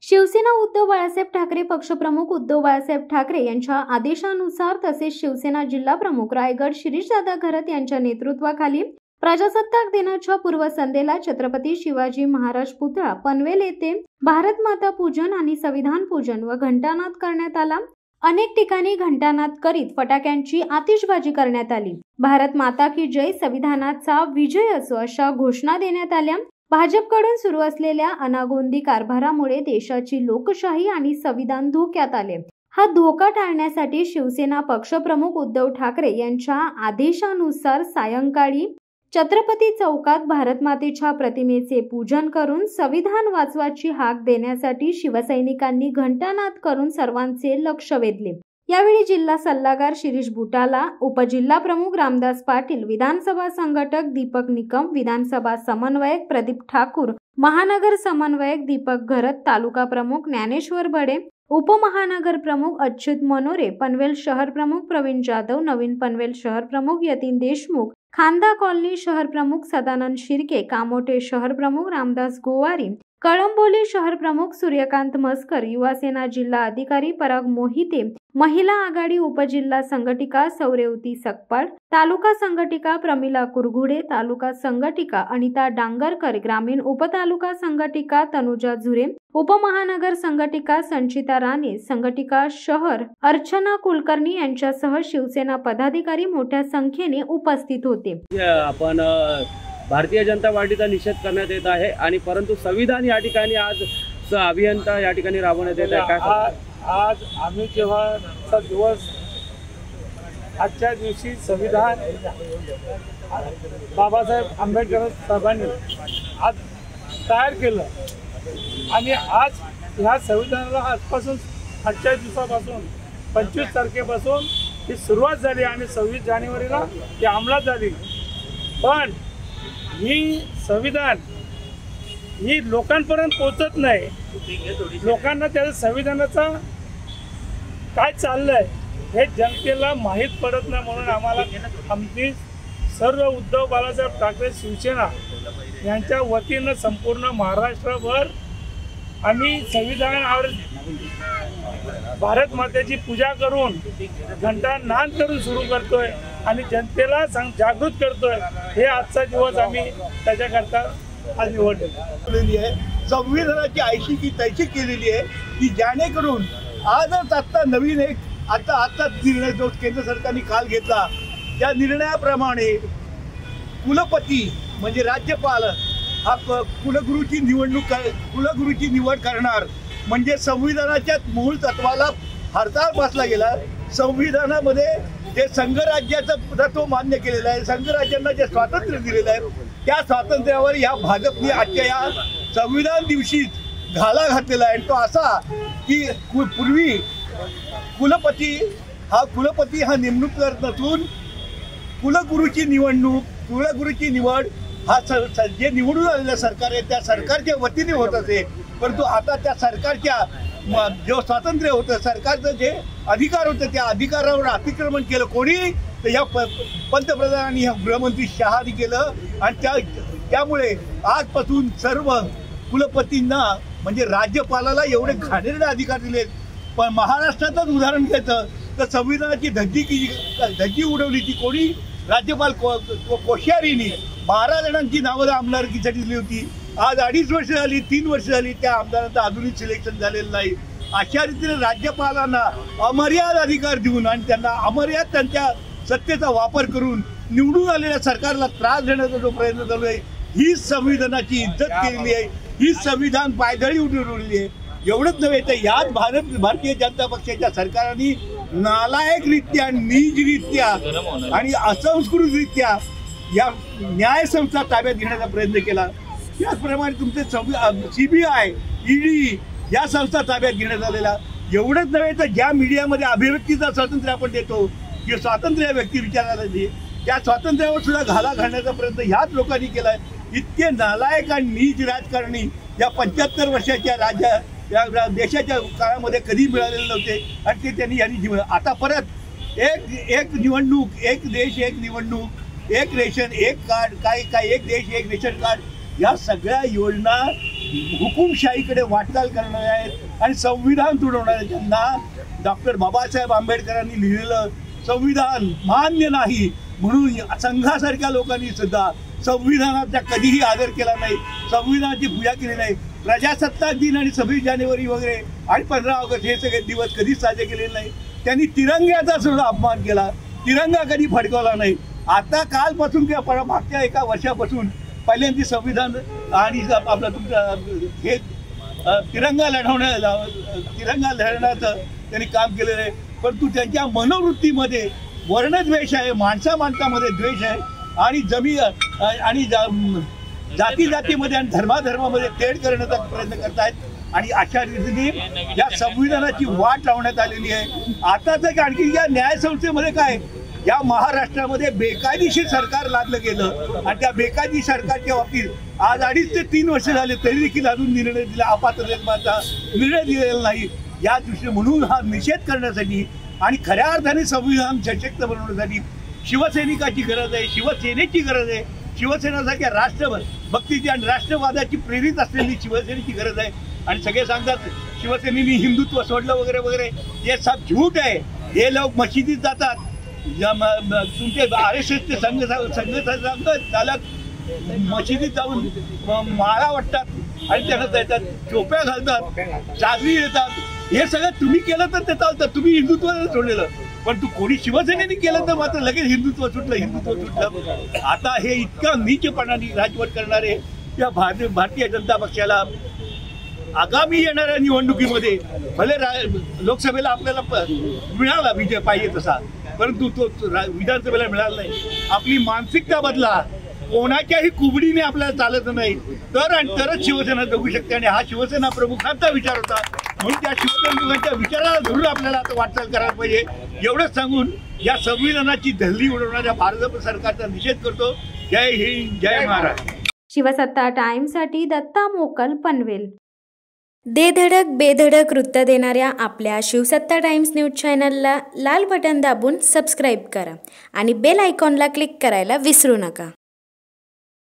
शिवसेना उद्धव बाळासाहेब ठाकरे पक्षप्रमुख उद्धव बाळासाहेब ठाकरे यांच्या आदेशानुसार तसेच शिवसेना जिल्हा प्रमुख रायगड शिरीषदादा घरत यांच्या नेतृत्वाखाली प्रजासत्ताक दिनाच्या पूर्वसंध्येला छत्रपती शिवाजी महाराज पुतळा पनवेल येथे भारत माता पूजन आणि संविधान पूजन व घंटानाद करण्यात आला। अनेक ठिकाणी घंटानाद करीत फटाक्यांची आतिषबाजी करण्यात आली। भारत माता की जय, संविधानाचा विजय असो अशा घोषणा देण्यात आल्या। भाजपकडून सुरू असलेल्या अनागोंदी कारभारामुळे देशाची लोकशाही आणि संविधान धोक्यात आले। हा धोका टाळण्यासाठी शिवसेना पक्षप्रमुख उद्धव ठाकरे यांच्या आदेशानुसार सायंकाळी छत्रपती चौकात भारत मातेच्या प्रतिमेचे पूजन करून संविधान वाचवाची हाक देण्यासाठी शिवसैनिकांनी घंटानाद करून सर्वांचे लक्ष वेधले। यावेळी जिल्हा सल्लागार शिरीष बुटाला, उपजिल्हा प्रमुख रामदास पाटील, विधानसभा संघटक दीपक निकम, विधानसभा समन्वयक प्रदीप ठाकूर, महानगर समन्वयक दीपक घरत, तालुका प्रमुख ज्ञानेश्वर बडे, उपमहानगर प्रमुख अच्युत मनोरे, पनवेल शहर प्रमुख प्रवीण जाधव, नवीन पनवेल शहर प्रमुख यतीन देशमुख, खांदा कॉलनी शहर प्रमुख सदानंद शिर्के, कामोठे शहर प्रमुख रामदास गोवारी, कळंबोली शहर प्रमुख सूर्यकांत मस्कर, युवा सेना जिल्हा अधिकारी पराग मोहिते, महिला आघाडी उपजिल्हा संघटिका सौरेवती सकपाळ, तालुका संघटिका प्रमिला कुरघुडे, तालुका संघटिका अनिता डांगरकर, ग्रामीण उपतालुका संघटिका तनुजा झुरे, उपमहानगर संघटिका संचिता राणे, संघटिका शहर अर्चना कुलकर्णी यांच्यासह शिवसेना पदाधिकारी मोठ्या संख्येने उपस्थित होते। आपण भारतीय जनता पार्टीचा निषेध करण्यात येत आहे आणि परंतु संविधान या ठिकाणी आज अभियंता या ठिकाणी राबवण्यात येत आहे। काय आज आम्ही जेव्हा दिवस आजच्या दिवशी संविधान बाबासाहेब आंबेडकर साहेबांनी आज तयार केलं आणि आज ह्या संविधानाला आजपासून आजच्या दिवसापासून 25 तारखेपासून ही सुरुवात झाली आणि 26 जानेवारीला ती अंमलात झाली। पण ही संविधान ही लोकांपर्यंत पोहोचत नाही। लोकांना त्या संविधानाचा काय चाललंय हे जनतेला माहीत पडत नाही। म्हणून आम्हाला आमची सर्व उद्धव बाळासाहेब ठाकरे शिवसेना यांच्या वतीनं संपूर्ण महाराष्ट्रभर आम्ही संविधानावर भारत मातेची पूजा करून घंटानाद करून सुरू करतोय आणि जनतेला जागृत करतोय। हे आजचा दिवस आम्ही त्याच्याकरता आज निवडलेली आहे। संविधानाची आयशी की तैशी केलेली आहे की जेणेकरून आजच आता नवीन एक आता निर्णय जो केंद्र सरकारने काल घेतला त्या निर्णयाप्रमाणे कुलपती म्हणजे राज्यपाल हा कुलगुरूची निवड करणार म्हणजे संविधानाच्या मूळ तत्वाला हरताळ बसला गेला। संविधानामध्ये जे संघराज्याचं तत्व मान्य केलेलं आहे, संघराज्यांना जे स्वातंत्र्य दिलेलं आहे त्या स्वातंत्र्यावर या भाजपने आजच्या या संविधान दिवशी घाला घातलेला आहे। तो असा की पूर्वी कुलपती हा नेमणूक करत नसून कुलगुरूची निवड हा जे निवडून आलेलं सरकार आहे त्या सरकारच्या वतीने होत असे। परंतु आता त्या सरकारच्या जो स्वातंत्र्य होतं, सरकारचं जे अधिकार होतं त्या अधिकारावर अतिक्रमण केलं कोणी तर या पंतप्रधानांनी गृहमंत्री शहानी केलं आणि त्यामुळे आजपासून सर्व कुलपतींना म्हणजे राज्यपालाला एवढे घाणेरडे अधिकार दिलेत। पण महाराष्ट्रातच उदाहरण घ्यायचं तर संविधानाची धज्जी उडवली ती कोणी राज्यपाल कोश्यारींनी 12 जणांची नावं आमदारकीसाठी दिली होती। आज 2.5 वर्ष झाली 3 वर्ष झाली त्या आमदारांचं अजूनही सिलेक्शन झालेलं नाही। अशा रीतीने राज्यपालांना अमर्याद अधिकार देऊन आणि त्यांना अमर्याद त्यांच्या सत्तेचा वापर करून निवडून आलेल्या सरकारला त्रास देण्याचा जो प्रयत्न चालू आहे ही संविधानाची इज्जत केलेली आहे। ही संविधान पायदळी उडवली आहे। एवढंच नव्हे तर याच भारतीय जनता पक्षाच्या सरकारने नालायकरित्या नीचरित्या आणि असंस्कृतरित्या या न्यायसंस्था ताब्यात घेण्याचा प्रयत्न केला। त्याचप्रमाणे तुमचे CBI, ED या संस्था ताब्यात घेण्यात आलेला। एवढंच नव्हे तर ज्या मीडियामध्ये अभिव्यक्तीचा स्वातंत्र्य आपण देतो की स्वातंत्र्य व्यक्ती विचारायला दे त्या स्वातंत्र्यावर सुद्धा घाला घालण्याचा प्रयत्न ह्याच लोकांनी केला आहे। इतके नालायक आणि नीच राजकारणी या 75 वर्षाच्या या देशाच्या काळामध्ये कधी मिळालेले नव्हते आणि ते त्यांनी यांनी आता परत एक निवडणूक, एक देश एक निवडणूक, एक रेशन एक कार्ड, काय एक देश एक रेशन कार्ड या सगळ्या योजना हुकुमशाहीकडे वाटचाल करणारे आहेत आणि संविधान तुडवणारे, ज्यांना डॉक्टर बाबासाहेब आंबेडकरांनी लिहिलेलं संविधान मान्य नाही म्हणून संघासारख्या लोकांनी सुद्धा संविधानाचा कधीही आदर केला नाही, संविधानाची पूजा केली नाही. प्रजासत्ताक दिन आणि 26 जानेवारी वगैरे आणि 15 ऑगस्ट हे सगळे दिवस कधीच साजरे केलेले नाही. त्यांनी तिरंग्याचा सुद्धा अपमान केला, तिरंगा कधी फडकवला नाही. आता कालपासून किंवा मागच्या एका वर्षापासून पहिल्यांदा संविधान आणि आपलं तुमचं हे तिरंगा लढवण्याचं त्यांनी काम केलेलं आहे. परंतु त्यांच्या मनोवृत्तीमध्ये वर्णद्वेष आहे, माणसामध्ये द्वेष आहे आणि आणि जातीमध्ये आणि धर्मामध्ये तेढ करण्याचा प्रयत्न करतायत आणि अशा रीतीने या संविधानाची वाट लावण्यात आलेली आहे. आता तर आणखी या न्यायसंस्थेमध्ये काय, या महाराष्ट्रामध्ये बेकायदेशीर सरकार लादलं गेलं आणि त्या बेकायदेशीर सरकारच्या बाबतीत आज 2.5 ते 3 वर्ष झाले तरी देखील अजून निर्णय दिला अपात्रतेचा निर्णय दिलेला नाही. या दृष्टीने म्हणून हा निषेध करण्यासाठी आणि खऱ्या अर्थाने संविधान सशक्त बनवण्यासाठी शिवसैनिकाची गरज आहे, शिवसेनेची गरज आहे. शिवसेनेसारख्या राष्ट्रभक्तीची आणि राष्ट्रवादाची प्रेरित असलेली शिवसेनेची गरज आहे. आणि सगळे सांगतात शिवसेनेने हिंदुत्व सोडलं वगैरे वगैरे, हे सब झूट आहे. हे लोक मशिदीत जातात, तुमचे RSSचे संघ चालक मशिदीत जाऊन माळा वाटतात आणि त्यांना त्याच्यात चोप्या घालतात, चादरी येतात. हे सगळं तुम्ही केलं तर ते चालतं, तुम्ही हिंदुत्व सोडलेलं. पण तू कोणी शिवसेनेने केलं तर मात्र लगेच हिंदुत्व सुटलं. आता हे इतकं नीचपणाने राजवट करणारे या भारतीय जनता पक्षाला आगामी येणाऱ्या निवडणुकीमध्ये भले लोकसभेला आपल्याला मिळाला विजय पाहिजे तसा, परंतु तो विधानसभेला मिळाला नाही. आपली मानसिकता बदला, कोणाच्याही कुबडीने आपल्याला चालत नाही तरच शिवसेना जगू शकते. आणि हा शिवसेना प्रमुखांचा विचार होता म्हणून त्या शिवसेना प्रमुखांच्या विचाराला धरून आपल्याला आता वाटचाल करायला पाहिजे. एवढंच सांगून या संविधानाची धल्ली उडवणाऱ्या भारत सरकारचा निषेध करतो. जय हिंद, जय महाराष्ट्र. शिवसत्ता टाइम्ससाठी दत्ता मोकल, पनवेल. दे धडक बेधडक वृत्त देणाऱ्या आपल्या शिवसत्ता टाइम्स न्यूज चॅनलला लाल बटन दाबून सबस्क्राईब करा आणि बेल आयकॉनला क्लिक करायला विसरू नका.